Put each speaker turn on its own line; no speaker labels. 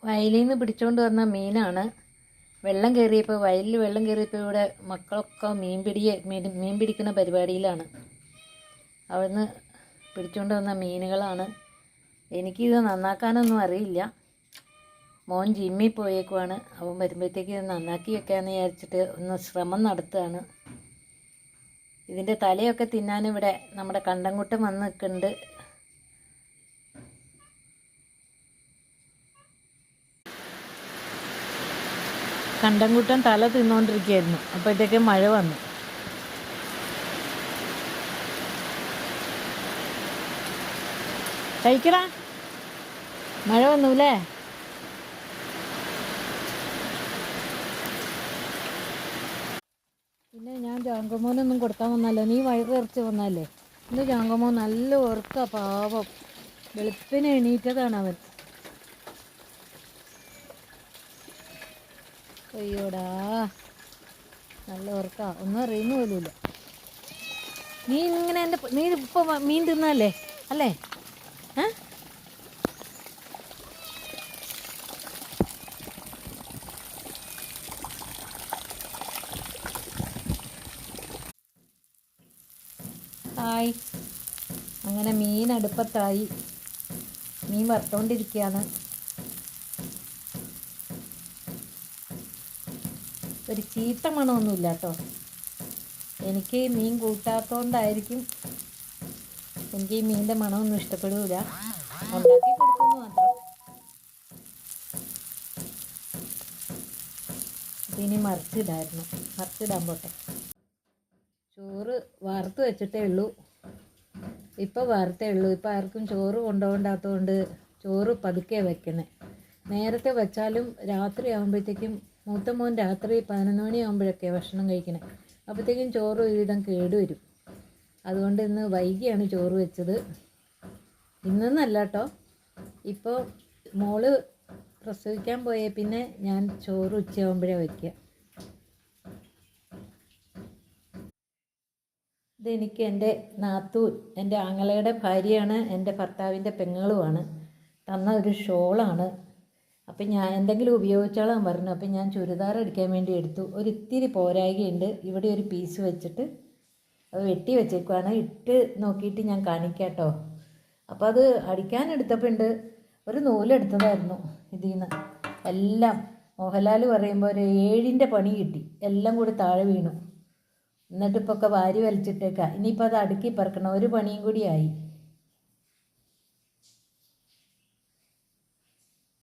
വയലിൽ നിന്ന് പിടിച്ചുകൊണ്ട് വന്ന മീനാണ്. വയലിൽ വെള്ളം കയറിയപ്പോൾ ഇവിടെ മക്കളൊക്കെ മീൻ പിടിക്കുന്ന പരിപാടിയിലാണ്. അവിടുന്ന് പിടിച്ചുകൊണ്ട് വന്ന മീനുകളാണ്. എനിക്കിത് നന്നാക്കാനൊന്നും അറിയില്ല. മോൻ ജിമ്മിൽ പോയേക്കുവാണ്. അവൻ വരുമ്പോഴത്തേക്ക് ഇത് നന്നാക്കി വെക്കാമെന്ന് വിചാരിച്ചിട്ട് ഒന്ന് ശ്രമം നടത്തുകയാണ്. ഇതിൻ്റെ തലയൊക്കെ തിന്നാനിവിടെ നമ്മുടെ കണ്ടംകുട്ടൻ വന്ന് നിൽക്കുന്നുണ്ട്. കണ്ടംകുട്ടൻ തല തിന്നുകൊണ്ടിരിക്കുകയായിരുന്നു. അപ്പോഴത്തേക്ക് മഴ വന്നു. കഴിക്കടാ, മഴ വന്നൂല്ലേ? പിന്നെ ഞാൻ ജാങ്കമോനൊന്നും കൊടുക്കാൻ വന്നല്ലോ, നീ വയറ് നിറച്ച് വന്നല്ലേ. ഇന്ന് ജാങ്കമോൻ നല്ല ഉറക്ക, പാവം. വെളുപ്പിന് എണീറ്റതാണ് അവൻ. അയ്യോടാ, നല്ല ഉറക്ക, ഒന്നും അറിയുന്ന പോലുമില്ല. നീ ഇങ്ങനെ നീ ഇപ്പോൾ മീൻ തിന്നല്ലേ അല്ലേ? ഹായ്. അങ്ങനെ മീൻ അടുപ്പത്തായി, മീൻ വറുത്തോണ്ടിരിക്കുകയാണ്. ഒരു ചീത്ത മണമൊന്നുമില്ല കേട്ടോ. എനിക്ക് മീൻ കൂട്ടാത്തതുകൊണ്ടായിരിക്കും എനിക്ക് ഈ മീനിൻ്റെ മണമൊന്നും ഇഷ്ടപ്പെടില്ല. ഉണ്ടാക്കി കൊടുക്കുന്നു മാത്രം. ഇനി മറിച്ചിടാൻ പോട്ടെ. ചോറ് വറുത്ത് വെച്ചിട്ടേ ഉള്ളൂ. ഇപ്പം ആർക്കും ചോറ് കൊണ്ടുപോകണ്ടാത്തതുകൊണ്ട് ചോറ് പതുക്കെ വെക്കുന്നത്. നേരത്തെ വെച്ചാലും രാത്രി ആകുമ്പോഴത്തേക്കും, മൂത്ത മോൻ രാത്രി 11 മണിയാകുമ്പോഴൊക്കെ ഭക്ഷണം കഴിക്കണേ. അപ്പോഴത്തേക്കും ചോറ് ഒരുവിധം കേടുവരും. അതുകൊണ്ട് ഇന്ന് വൈകിയാണ് ചോറ് വെച്ചത്. ഇന്നല്ല കേട്ടോ, ഇപ്പോൾ മോള് പ്രസവിക്കാൻ പോയേ പിന്നെ ഞാൻ ചോറ് ഉച്ചയാകുമ്പോഴാണ് വയ്ക്കുക. ഇതെനിക്ക് എൻ്റെ നാത്തൂൻ, എൻ്റെ ആങ്ങളയുടെ ഭാര്യയാണ്, എൻ്റെ ഭർത്താവിൻ്റെ പെങ്ങളുമാണ് തന്ന ഒരു ഷോളാണ്. അപ്പം ഞാൻ എന്തെങ്കിലും ഉപയോഗിച്ചോളാൻ പറഞ്ഞു. അപ്പം ഞാൻ ചുരിദാർ അടിക്കാൻ വേണ്ടി എടുത്തു. ഒരിത്തിരി പോരായ്കയുണ്ട്. ഇവിടെ ഒരു പീസ് വെച്ചിട്ട് അത് വെട്ടി വെച്ചേക്കുവാണ്. ഇട്ട് നോക്കിയിട്ട് ഞാൻ കാണിക്കാം കേട്ടോ. അപ്പോൾ അത് അടിക്കാനെടുത്തപ്പോൾ ഉണ്ട് ഒരു നൂലെടുത്തതായിരുന്നു. ഇതിൽ നിന്ന് എല്ലാം മോഹൻലാൽ പറയുമ്പോൾ ഒരു 7ൻ്റെ പണി കിട്ടി. എല്ലാം കൂടി താഴെ വീണു. എന്നിട്ടിപ്പോൾ ഒക്കെ വാരി വലിച്ചിട്ടേക്കാം. ഇനിയിപ്പോൾ അത് അടുക്കി പറക്കണം. ഒരു പണിയും കൂടിയായി.